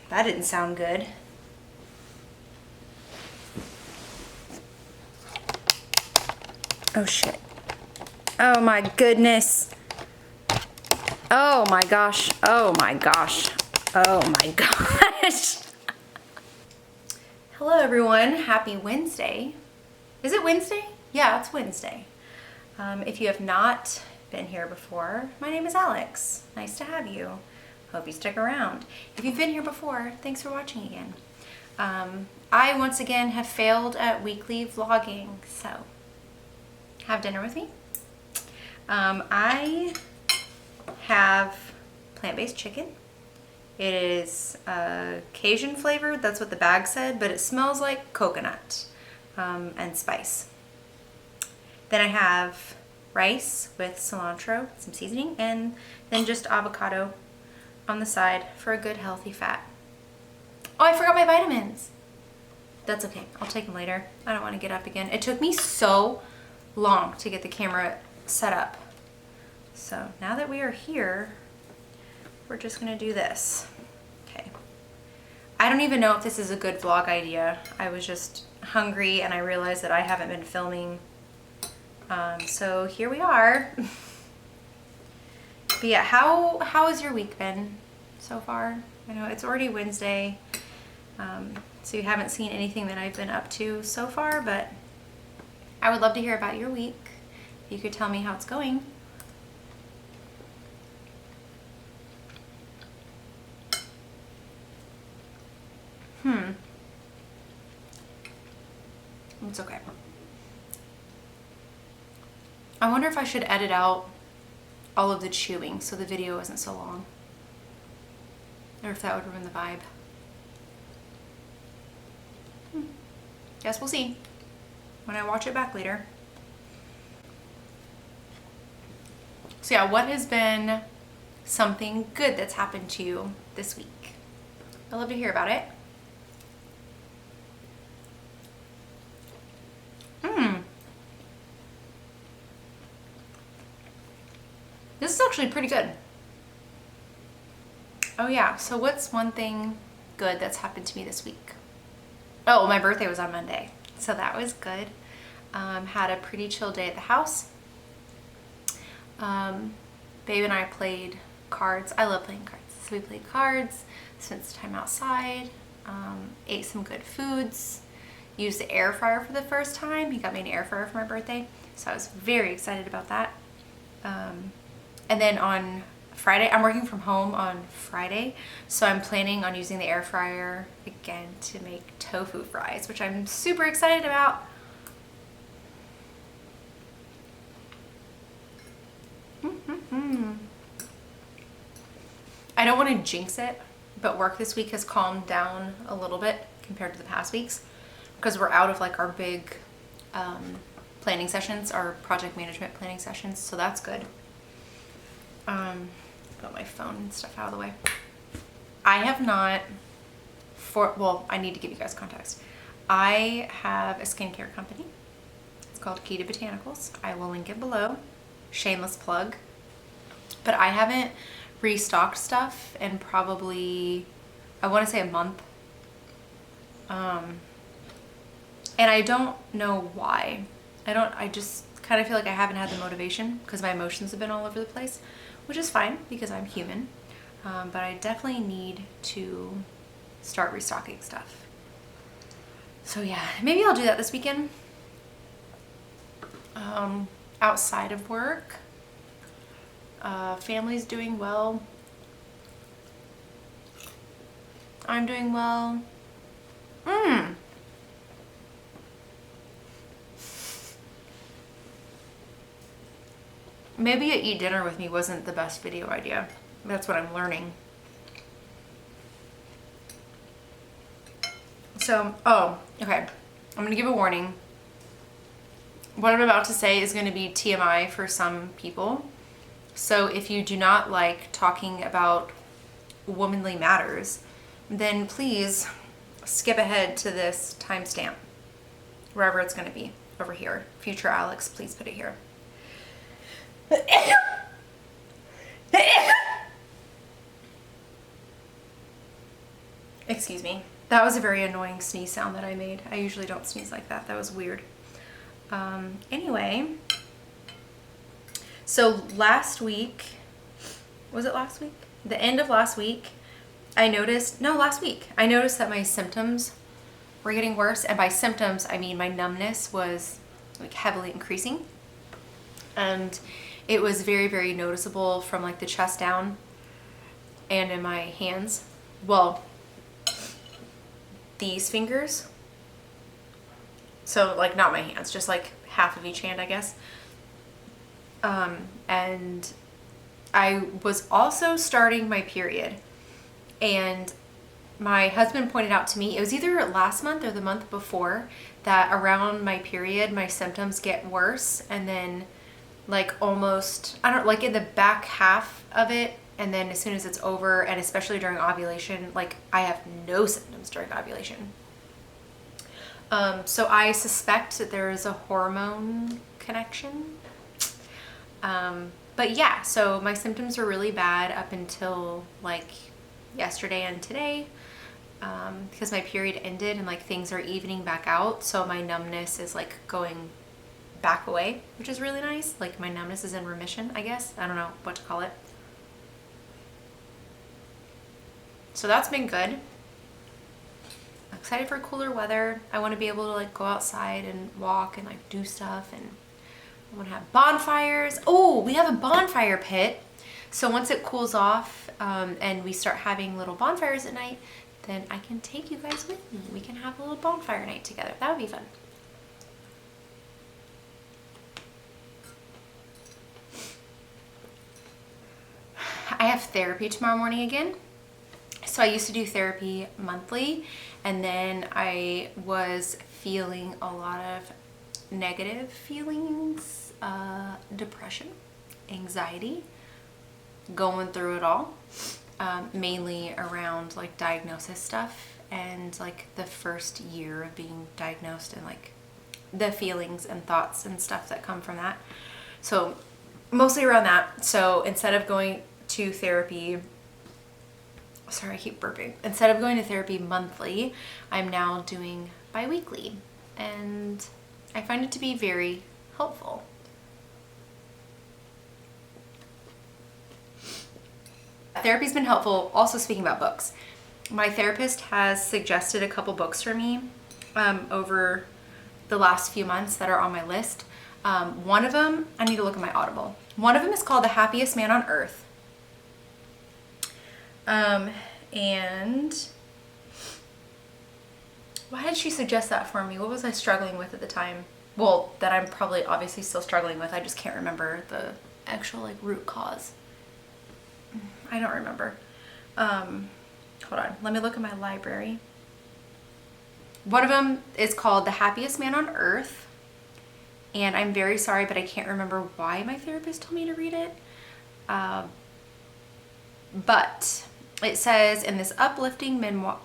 That didn't sound good. Oh shit. Oh my goodness. Oh my gosh. Oh my gosh. Oh my gosh. Hello everyone. Happy Wednesday. Is it Wednesday? Yeah, it's Wednesday. If you have not been here before, my name is Alex. Nice to have you. Hope you stick around. If you've been here before, thanks for watching again. I once again have failed at weekly vlogging, so have dinner with me. I have plant-based chicken. It is Cajun flavored, that's what the bag said, but it smells like coconut and spice. Then I have rice with cilantro, some seasoning, and then just avocado on the side for a good healthy fat. Oh, I forgot my vitamins. That's okay, I'll take them later. I don't want to get up again. It took me so long to get the camera set up. So now that we are here, we're just gonna do this. Okay. I don't even know if this is a good vlog idea. I was just hungry and I realized that I haven't been filming. So here we are. But yeah, how has your week been so far? I know it's already Wednesday, so you haven't seen anything that I've been up to so far, but I would love to hear about your week. If you could tell me how it's going. It's okay. I wonder if I should edit out all of the chewing so the video isn't so long. Or if that would ruin the vibe. Guess we'll see when I watch it back later. So yeah, what has been something good that's happened to you this week? I'd love to hear about it. This is actually pretty good. Oh yeah, so what's one thing good that's happened to me this week? Oh, my birthday was on Monday, so that was good. Had a pretty chill day at the house. Babe and I played cards. I love playing cards. So we played cards, spent some time outside, ate some good foods, used the air fryer for the first time. He got me an air fryer for my birthday, so I was very excited about that. And then on Friday, I'm working from home on Friday, so I'm planning on using the air fryer again to make tofu fries, which I'm super excited about. I don't want to jinx it, but work this week has calmed down a little bit compared to the past weeks because we're out of like our big planning sessions, our project management planning sessions, so that's good. Got my phone and stuff out of the way. I have not, well, I need to give you guys context. I have a skincare company. It's called Key to Botanicals. I will link it below. Shameless plug. But I haven't restocked stuff in probably, I want to say a month. And I don't know why. I just kind of feel like I haven't had the motivation because my emotions have been all over the place, which is fine because I'm human. But I definitely need to start restocking stuff. So yeah, maybe I'll do that this weekend. Outside of work, family's doing well. I'm doing well. Maybe a eat dinner with me wasn't the best video idea. That's what I'm learning. So, oh, okay. I'm gonna give a warning. What I'm about to say is gonna be TMI for some people. So if you do not like talking about womanly matters, then please skip ahead to this timestamp, wherever it's gonna be, over here. Future Alex, please put it here. Excuse me. That was a very annoying sneeze sound that I made. I usually don't sneeze like that. That was weird. Anyway, so last week, was it last week? The end of last week, last week, I noticed that my symptoms were getting worse. And by symptoms, I mean my numbness was like heavily increasing. And it was very, very noticeable from like the chest down and in my hands. Well, these fingers. So like not my hands, just like half of each hand, I guess. And I was also starting my period, and my husband pointed out to me, it was either last month or the month before, that around my period, my symptoms get worse. And then like almost, like in the back half of it. And then as soon as it's over, and especially during ovulation, like I have no symptoms during ovulation. So I suspect that there is a hormone connection. But yeah, so my symptoms were really bad up until like yesterday and today, because my period ended and like things are evening back out. So my numbness is like going back away, which is really nice. Like my numbness is in remission, I guess. I don't know what to call it. So that's been good. I'm excited for cooler weather. I want to be able to like go outside and walk and like do stuff, and I want to have bonfires. Oh, we have a bonfire pit. So once it cools off and we start having little bonfires at night, then I can take you guys with me. We can have a little bonfire night together. That would be fun. I have therapy tomorrow morning again. So I used to do therapy monthly, and then I was feeling a lot of negative feelings, depression, anxiety, going through it all, mainly around like diagnosis stuff and like the first year of being diagnosed, and like the feelings and thoughts and stuff that come from that. So mostly around that. So instead of going to therapy, sorry, I keep burping. Instead of going to therapy monthly, I'm now doing bi-weekly, and I find it to be very helpful. Therapy's been helpful. Also, speaking about books, my therapist has suggested a couple books for me over the last few months that are on my list. One of them, I need to look at my Audible. One of them is called The Happiest Man on Earth. And why did she suggest that for me? What was I struggling with at the time? Well, that I'm probably obviously still struggling with. I just can't remember the actual like root cause. I don't remember. Hold on. Let me look at my library. One of them is called The Happiest Man on Earth. And I'm very sorry, but I can't remember why my therapist told me to read it. But it says in this uplifting memoir,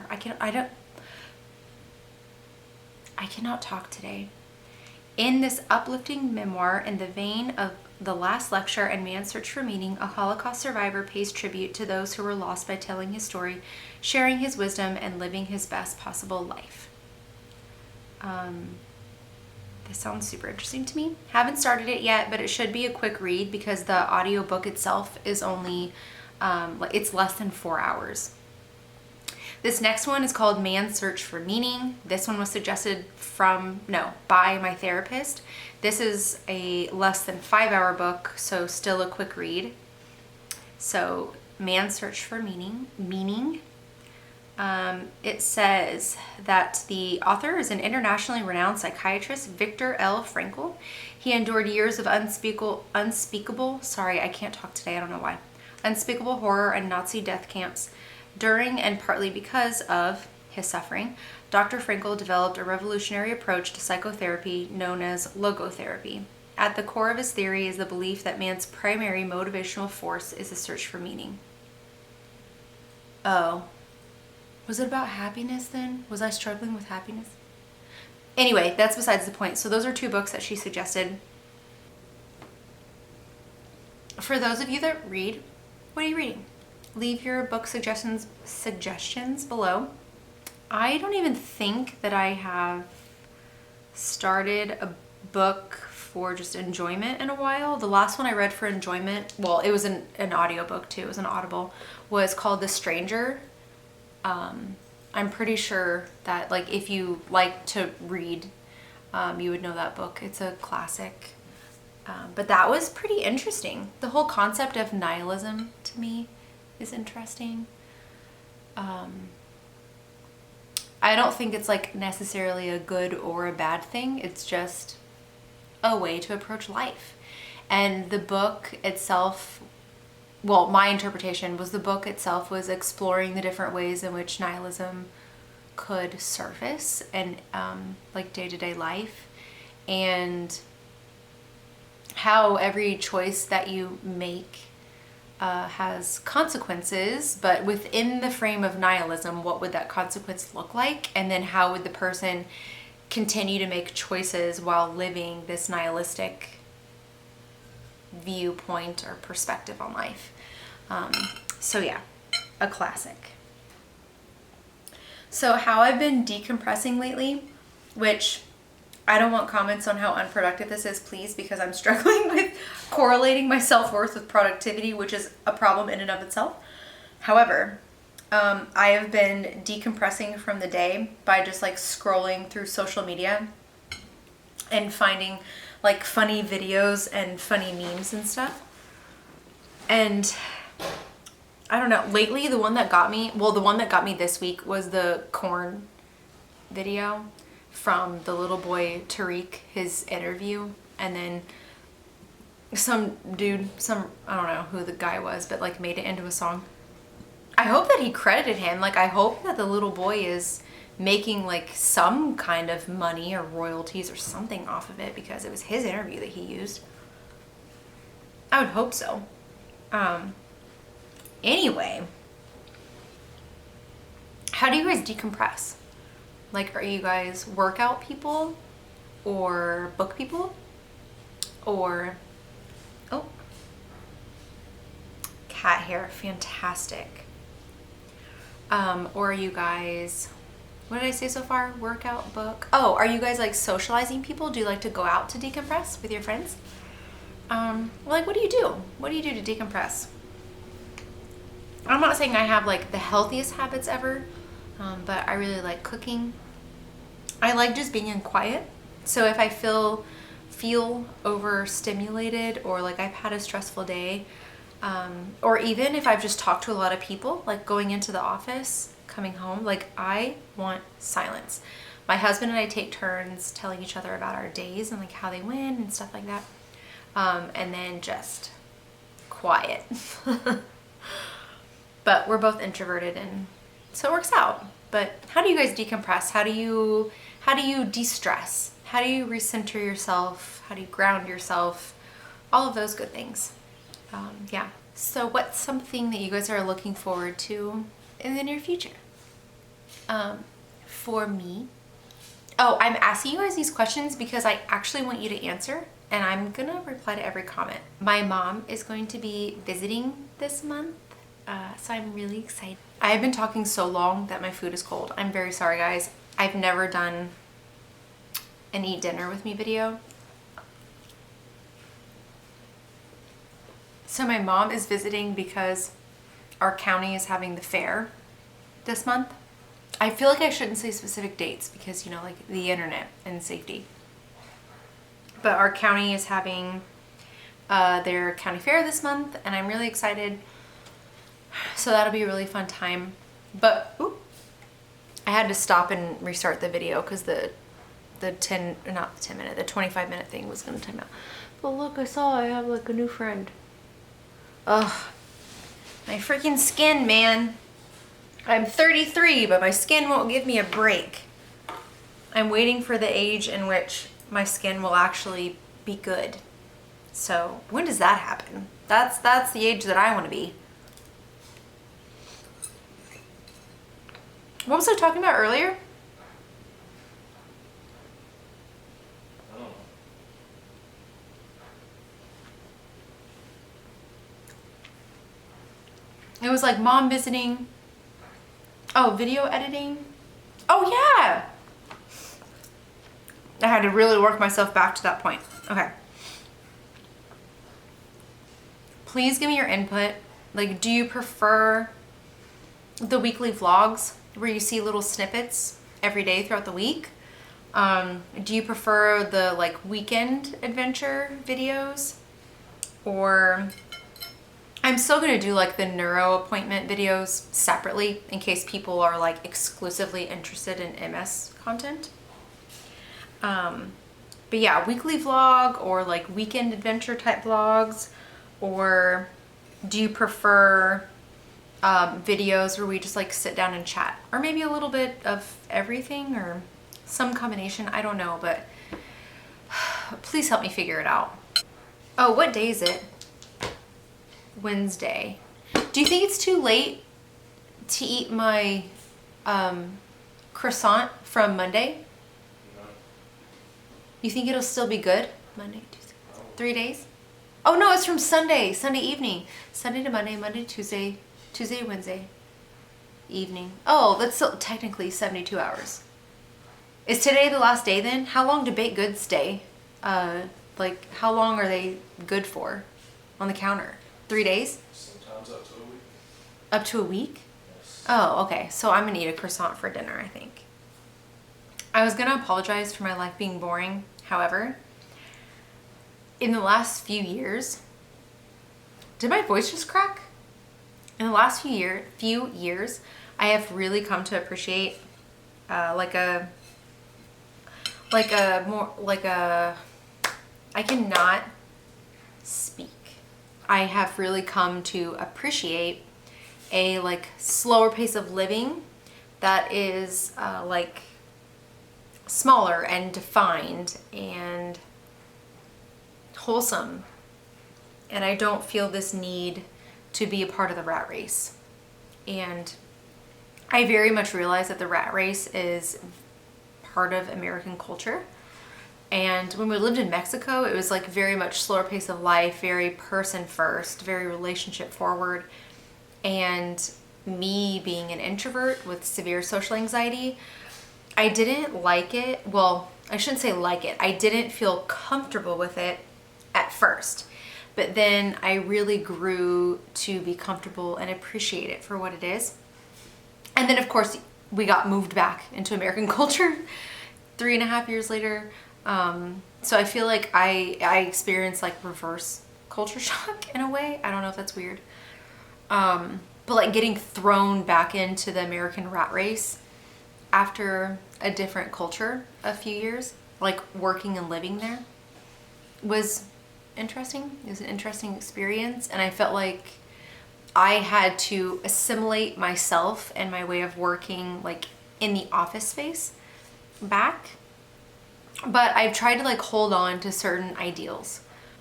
I cannot talk today. In this uplifting memoir, in the vein of The Last Lecture and Man's Search for Meaning, a Holocaust survivor pays tribute to those who were lost by telling his story, sharing his wisdom, and living his best possible life. This sounds super interesting to me. Haven't started it yet, but it should be a quick read because the audiobook itself is only, it's less than 4 hours. This next one is called Man's Search for Meaning. This one was suggested by my therapist. This is a less than 5 hour book, so still a quick read. So Man's Search for Meaning. It says that the author is an internationally renowned psychiatrist, Viktor L. Frankl. He endured years of unspeakable, sorry, I can't talk today, I don't know why, unspeakable horror and Nazi death camps. During and partly because of his suffering, Dr. Frankl developed a revolutionary approach to psychotherapy known as logotherapy. At the core of his theory is the belief that man's primary motivational force is the search for meaning. Oh. Was it about happiness then? Was I struggling with happiness? Anyway, that's besides the point. So those are 2 books that she suggested. For those of you that read, what are you reading? leave your book suggestions below. I don't even think that I have started a book for just enjoyment in a while. The last one I read for enjoyment, well, it was an audiobook too, it was an Audible, was called The Stranger. I'm pretty sure that, like, if you like to read, you would know that book. It's a classic. But that was pretty interesting. The whole concept of nihilism to me is interesting. I don't think it's like necessarily a good or a bad thing. It's just a way to approach life. And the book itself, well, my interpretation was the book itself was exploring the different ways in which nihilism could surface and like day-to-day life, and how every choice that you make has consequences, but within the frame of nihilism, what would that consequence look like? And then how would the person continue to make choices while living this nihilistic viewpoint or perspective on life? So yeah, a classic. So how I've been decompressing lately, which I don't want comments on how unproductive this is, please, because I'm struggling with correlating my self-worth with productivity, which is a problem in and of itself. However, I have been decompressing from the day by just like scrolling through social media and finding like funny videos and funny memes and stuff. And I don't know, lately the one that got me, well, the one that got me this week was the corn video from the little boy Tariq, his interview, and then some dude, I don't know who the guy was, but like made it into a song. I hope that he credited him. Like, I hope that the little boy is making like some kind of money or royalties or something off of it, because it was his interview that he used. I would hope so. Anyway, how do you guys decompress? Like, are you guys workout people or book people? Or, oh, cat hair, fantastic. Or are you guys, what did I say so far? Workout, book. Oh, are you guys like socializing people? Do you like to go out to decompress with your friends? Like, what do you do? What do you do to decompress? I'm not saying I have like the healthiest habits ever, but I really like cooking. I like just being in quiet. So if I feel overstimulated, or like I've had a stressful day, or even if I've just talked to a lot of people, like going into the office, coming home, like I want silence. My husband and I take turns telling each other about our days and like how they went and stuff like that. And then just quiet. But we're both introverted, and so it works out. But how do you guys decompress? How do you de-stress? How do you recenter yourself? How do you ground yourself? All of those good things. Yeah. So what's something that you guys are looking forward to in the near future? For me, I'm asking you guys these questions because I actually want you to answer, and I'm gonna reply to every comment. My mom is going to be visiting this month, so I'm really excited. I have been talking so long that my food is cold. I'm very sorry, guys. I've never done an eat dinner with me video. So my mom is visiting because our county is having the fair this month. I feel like I shouldn't say specific dates because, you know, like the internet and safety. But our county is having their county fair this month, and I'm really excited. So that'll be a really fun time. But I had to stop and restart the video because the 25-minute thing was gonna time out. But look, I have like a new friend. Ugh, my freaking skin, man. I'm 33, but my skin won't give me a break. I'm waiting for the age in which my skin will actually be good. So when does that happen? That's the age that I want to be. What was I talking about earlier? It was like mom visiting. Oh, video editing. Oh yeah. I had to really work myself back to that point. Okay. Please give me your input. Like, do you prefer the weekly vlogs where you see little snippets every day throughout the week? Do you prefer the like weekend adventure videos? Or I'm still gonna do like the neuro appointment videos separately in case people are like exclusively interested in MS content. But yeah, weekly vlog or like weekend adventure type vlogs, or do you prefer videos where we just like sit down and chat, or maybe a little bit of everything or some combination? I don't know, but please help me figure it out. Oh, what day is it? Wednesday. Do you think it's too late to eat my croissant from Monday? No. You think it'll still be good? Monday, Tuesday, 3 days? Oh no, it's from Sunday evening. Sunday to Monday, Monday to Tuesday, Tuesday to Wednesday evening. Oh, that's still technically 72 hours. Is today the last day then? How long do baked goods stay? Like how long are they good for on the counter? 3 days? Sometimes up to a week. Up to a week? Yes. Oh, okay. So I'm gonna eat a croissant for dinner, I think. I was gonna apologize for my life being boring. However, in the last few years, did my voice just crack? In the last few years, I have really come to appreciate I cannot speak. I have really come to appreciate a like slower pace of living that is like smaller and defined and wholesome. And I don't feel this need to be a part of the rat race. And I very much realize that the rat race is part of American culture. And when we lived in Mexico, it was like very much slower pace of life, very person first, very relationship forward. And me being an introvert with severe social anxiety, I didn't like it. Well, I shouldn't say like it. I didn't feel comfortable with it at first. But then I really grew to be comfortable and appreciate it for what it is. And then of course we got moved back into American culture 3.5 years later. So I feel like I experienced like reverse culture shock in a way. I don't know if that's weird. But like getting thrown back into the American rat race after a different culture a few years, like working and living there, was interesting. It was an interesting experience. And I felt like I had to assimilate myself and my way of working like in the office space back. But I've tried to like hold on to certain ideals.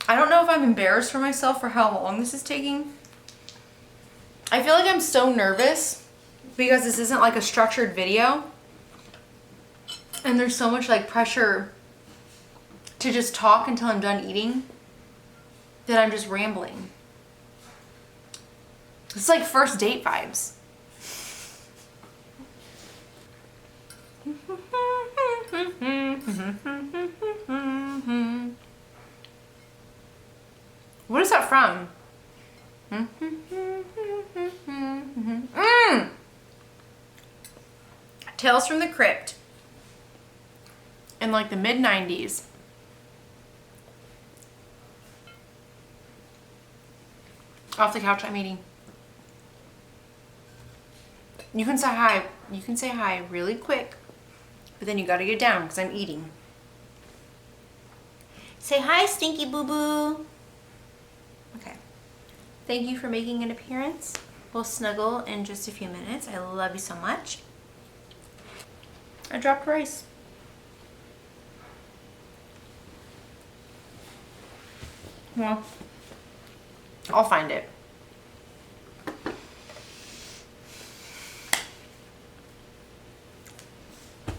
I don't know if I'm embarrassed for myself for how long this is taking. I feel like I'm so nervous because this isn't like a structured video. And there's so much like pressure to just talk until I'm done eating that I'm just rambling. It's like first date vibes. What is that from? Tales from the Crypt. In like the mid-90s. Off the couch, I'm eating. You can say hi. You can say hi really quick, but then you gotta get down because I'm eating. Say hi, Stinky Boo Boo. Okay. Thank you for making an appearance. We'll snuggle in just a few minutes. I love you so much. I dropped rice. Well, I'll find it.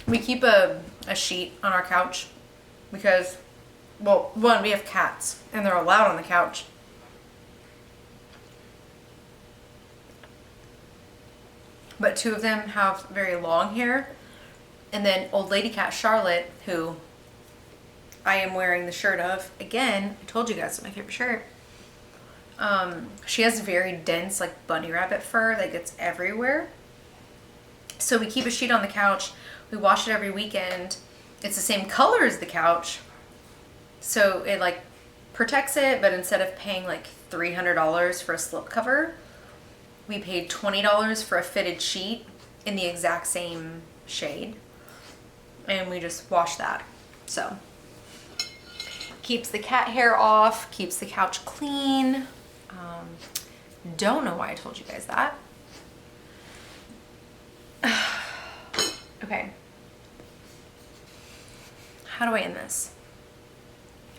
We keep a sheet on our couch because, well, one, we have cats and they're allowed on the couch. but 2 of them have very long hair. And then old lady cat Charlotte, who I am wearing the shirt of, again, I told you guys it's my favorite shirt. She has very dense, like, bunny rabbit fur that gets everywhere. So we keep a sheet on the couch. We wash it every weekend. It's the same color as the couch. So it, like, protects it, but instead of paying, like, $300 for a slip cover, we paid $20 for a fitted sheet in the exact same shade. And we just wash that. So keeps the cat hair off, keeps the couch clean. Don't know why I told you guys that. Okay. How do I end this?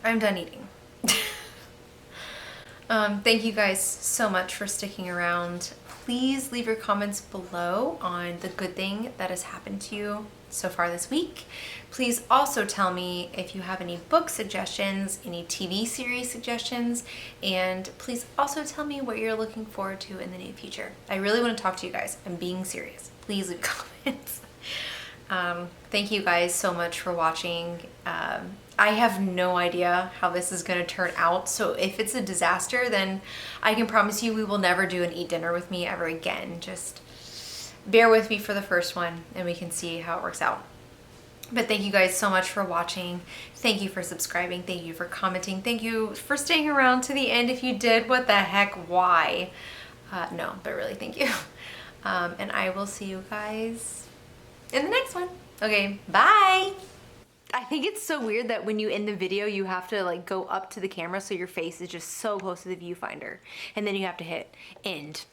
I'm done eating. Thank you guys so much for sticking around. Please leave your comments below on the good thing that has happened to you so far this week. Please also tell me if you have any book suggestions, any TV series suggestions, and please also tell me what you're looking forward to in the near future. I really want to talk to you guys. I'm being serious. Please leave comments. Thank you guys so much for watching. I have no idea how this is going to turn out, so if it's a disaster, then I can promise you we will never do an eat dinner with me ever again. Just bear with me for the first one and we can see how it works out. But thank you guys so much for watching. Thank you for subscribing. Thank you for commenting. Thank you for staying around to the end. If you did, what the heck, why? No, but really, thank you. And I will see you guys in the next one. Okay, bye. I think it's so weird that when you end the video, you have to like go up to the camera so your face is just so close to the viewfinder. And then you have to hit end.